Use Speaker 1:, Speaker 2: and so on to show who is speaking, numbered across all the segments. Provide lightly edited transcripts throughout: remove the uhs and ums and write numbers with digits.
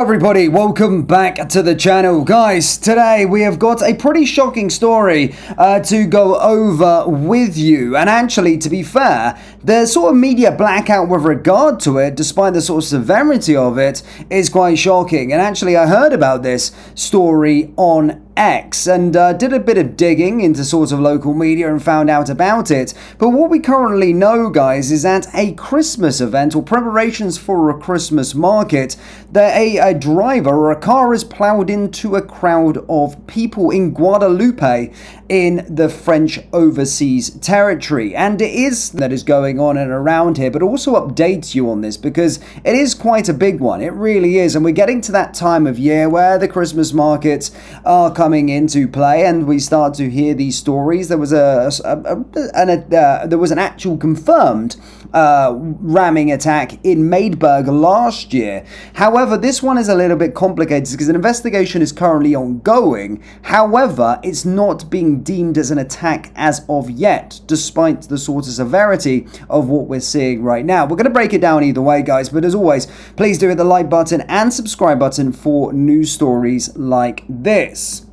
Speaker 1: Everybody, welcome back to the channel. Guys, today we have got a pretty shocking story to go over with you. And actually, to be fair, the sort of media blackout with regard to it, despite the sort of severity of it, is quite shocking. And actually, I heard about this story on X and did a bit of digging into sort of local media and found out about it. But what we currently know, guys, is that a Christmas event or preparations for a Christmas market, that a driver or a car is plowed into a crowd of people in Guadeloupe in the French overseas territory. And it is that is going on and around here, but also updates you on this because it is quite a big one. It really is. And we're getting to that time of year where the Christmas markets are coming into play and we start to hear these stories. There was there was an actual confirmed ramming attack in Maidberg last year. However, this one is a little bit complicated because an investigation is currently ongoing. However, it's not being deemed as an attack as of yet, despite the sort of severity of what we're seeing right now. We're going to break it down either way, guys, but as always, please do hit the like button and subscribe button for news stories like this.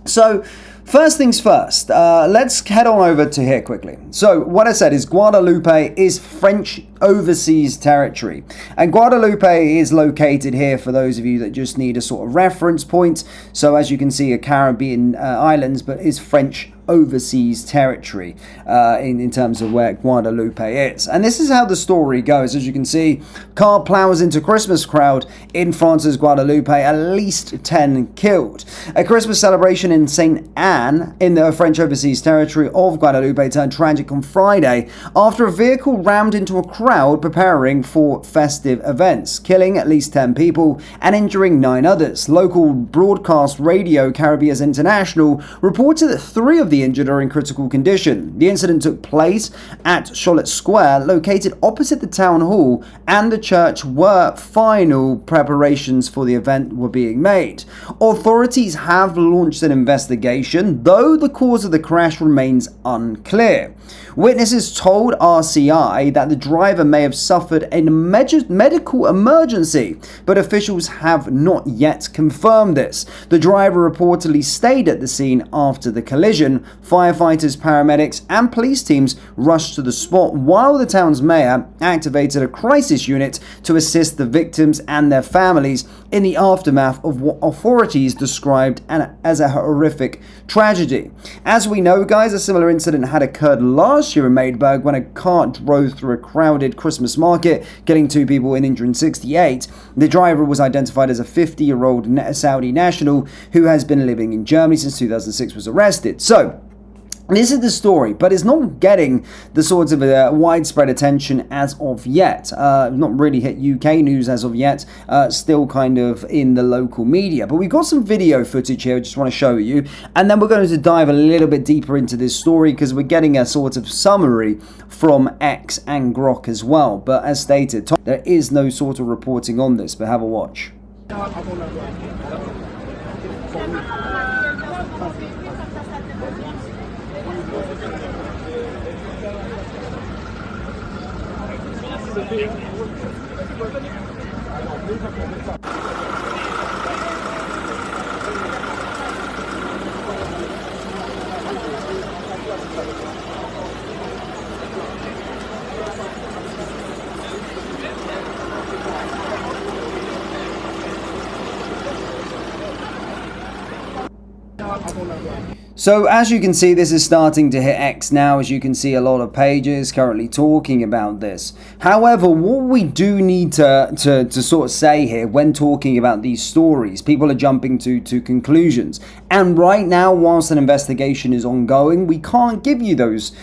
Speaker 1: So, first things first, let's head on over to here quickly. So, what I said is Guadeloupe is French overseas territory. And Guadeloupe is located here for those of you that just need a sort of reference point. So, as you can see, a Caribbean islands, but is French overseas territory in terms of where Guadeloupe is. And this is how the story goes. As you can see, car plows into Christmas crowd in France's Guadeloupe, at least 10 killed. A Christmas celebration in St. Anne in the French overseas territory of Guadeloupe turned tragic on Friday after a vehicle rammed into a crowd preparing for festive events, killing at least 10 people and injuring 9 others. Local broadcast radio Caribbean International reported that 3 of the injured are in critical condition. The incident took place at Charlotte Square, located opposite the town hall and the church, where final preparations for the event were being made. Authorities have launched an investigation, though the cause of the crash remains unclear. Witnesses told RCI that the driver may have suffered a medical emergency, but officials have not yet confirmed this. The driver reportedly stayed at the scene after the collision. Firefighters, paramedics, and police teams rushed to the spot, while the town's mayor activated a crisis unit to assist the victims and their families in the aftermath of what authorities described as a horrific tragedy. As we know, guys, a similar incident had occurred last year in Maidberg when a car drove through a crowded Christmas market, killing 2 people and injuring 68. The driver was identified as a 50-year-old Saudi national who has been living in Germany since 2006, was arrested. So, this is the story, but it's not getting the sorts of widespread attention as of yet. Not really hit UK news as of yet, still kind of in the local media. But we've got some video footage here I just want to show you, and then we're going to dive a little bit deeper into this story because we're getting a sort of summary from X and Grok as well. But as stated, there is no sort of reporting on this, but have a watch. So as you can see, this is starting to hit X now. As you can see, a lot of pages currently talking about this. However, what we do need to sort of say here when talking about these stories, people are jumping to conclusions. And right now, whilst an investigation is ongoing, we can't give you those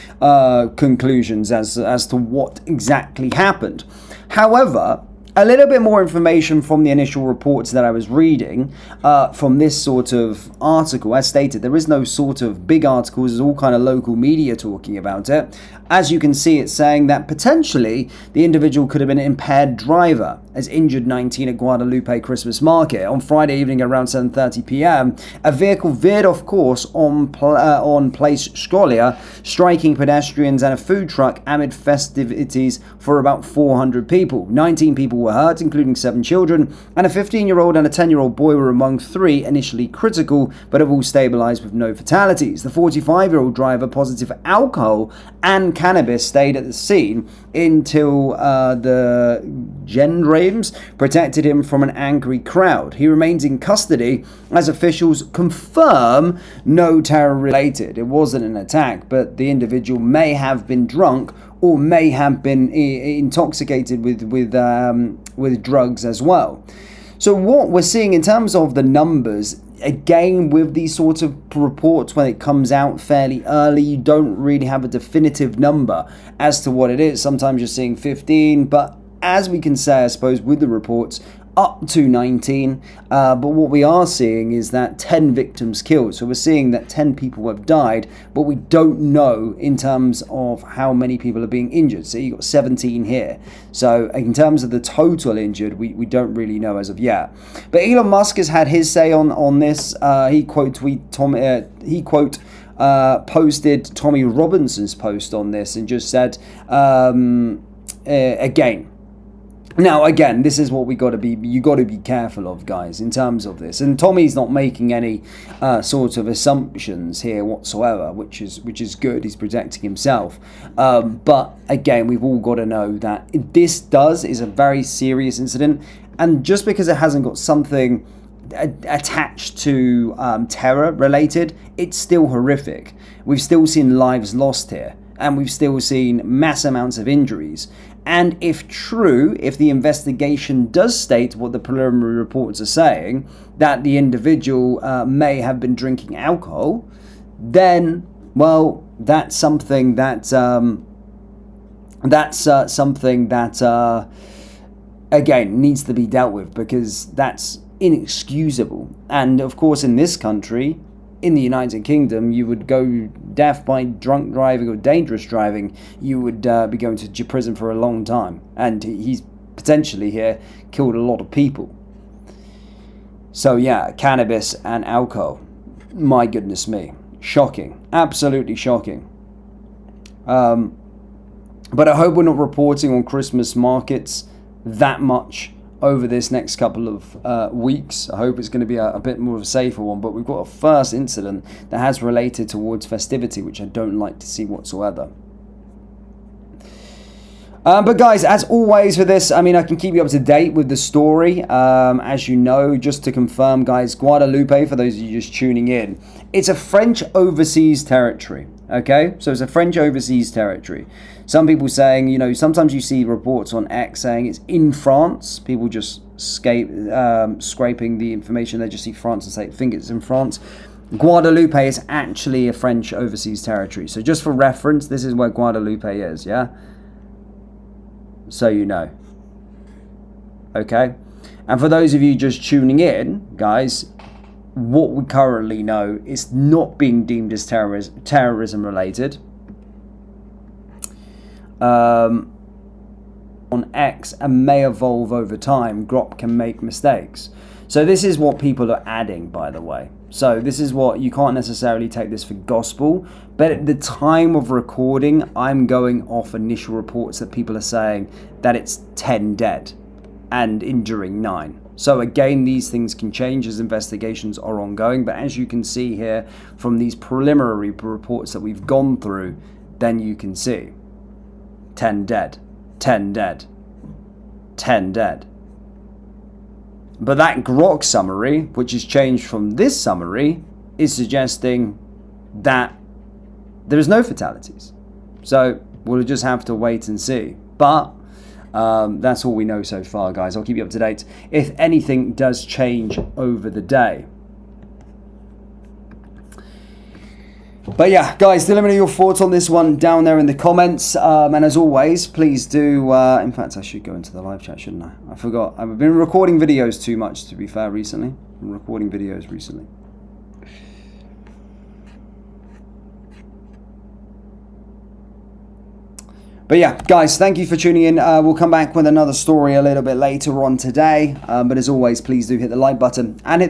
Speaker 1: conclusions as to what exactly happened. However, a little bit more information from the initial reports that I was reading from this sort of article. As stated, there is no sort of big articles, it's all kind of local media talking about it. As you can see, it's saying that potentially the individual could have been an impaired driver, as injured 19 at Guadalupe Christmas Market. On Friday evening around 7:30 p.m, a vehicle veered off course on Place Scolia, striking pedestrians and a food truck amid festivities for about 400 people. 19 people were hurt, including 7 children, and a 15-year-old and a 10-year-old boy were among 3 initially critical, but have all stabilized with no fatalities. The 45-year-old driver, positive for alcohol and cannabis, stayed at the scene until the gendarmes protected him from an angry crowd. He remains in custody as officials confirm no terror-related. It wasn't an attack, but the individual may have been drunk or may have been intoxicated with drugs as well. So what we're seeing in terms of the numbers, again, with these sorts of reports, when it comes out fairly early, you don't really have a definitive number as to what it is. Sometimes you're seeing 15, but as we can say, I suppose, with the reports, up to 19, but what we are seeing is that 10 victims killed. So we're seeing that 10 people have died, but we don't know in terms of how many people are being injured. So you've got 17 here. So in terms of the total injured, we don't really know as of yet. But Elon Musk has had his say on this. He posted Tommy Robinson's post on this and just said, again, now, again, this is what you got to be careful of, guys, in terms of this. And Tommy's not making any sort of assumptions here whatsoever, which is good. He's protecting himself. But again, we've all got to know that this is a very serious incident. And just because it hasn't got something attached to terror related, it's still horrific. We've still seen lives lost here, and we've still seen mass amounts of injuries. And if true, if the investigation does state what the preliminary reports are saying, that the individual may have been drinking alcohol, then, well, that's something that again, needs to be dealt with, because that's inexcusable. And of course, in this country, in the United Kingdom, you would go deaf by drunk driving or dangerous driving. You would be going to prison for a long time. And he's potentially here killed a lot of people. So yeah, cannabis and alcohol. My goodness me. Shocking. Absolutely shocking. But I hope we're not reporting on Christmas markets that much over this next couple of weeks. I hope it's going to be a bit more of a safer one, but we've got a first incident that has related towards festivity, which I don't like to see whatsoever. But guys, as always for this, I mean, I can keep you up to date with the story. As you know, just to confirm, guys, Guadeloupe, for those of you just tuning in, it's a French overseas territory, okay? So it's a French overseas territory. Some people saying, you know, sometimes you see reports on X saying it's in France. People just scraping the information. They just see France and say, think it's in France. Guadeloupe is actually a French overseas territory. So just for reference, this is where Guadeloupe is, yeah? So you know. Okay? And for those of you just tuning in, guys, what we currently know is not being deemed as terrorism related. On X, and may evolve over time. Grok can make mistakes. So this is what people are adding, by the way. So this is what, you can't necessarily take this for gospel, but at the time of recording, I'm going off initial reports that people are saying that it's 10 dead and injuring 9. So again, these things can change as investigations are ongoing, but as you can see here from these preliminary reports that we've gone through, then you can see 10 dead, 10 dead, 10 dead. But that Grok summary, which is changed from this summary, is suggesting that there is no fatalities. So we'll just have to wait and see. But that's all we know so far, guys. I'll keep you up to date if anything does change over the day. But yeah, guys, do let me know your thoughts on this one down there in the comments. And as always, please do... in fact, I should go into the live chat, shouldn't I? I forgot. I've been recording videos too much, to be fair, recently. I've been recording videos recently. But yeah, guys, thank you for tuning in. We'll come back with another story a little bit later on today. But as always, please do hit the like button and hit the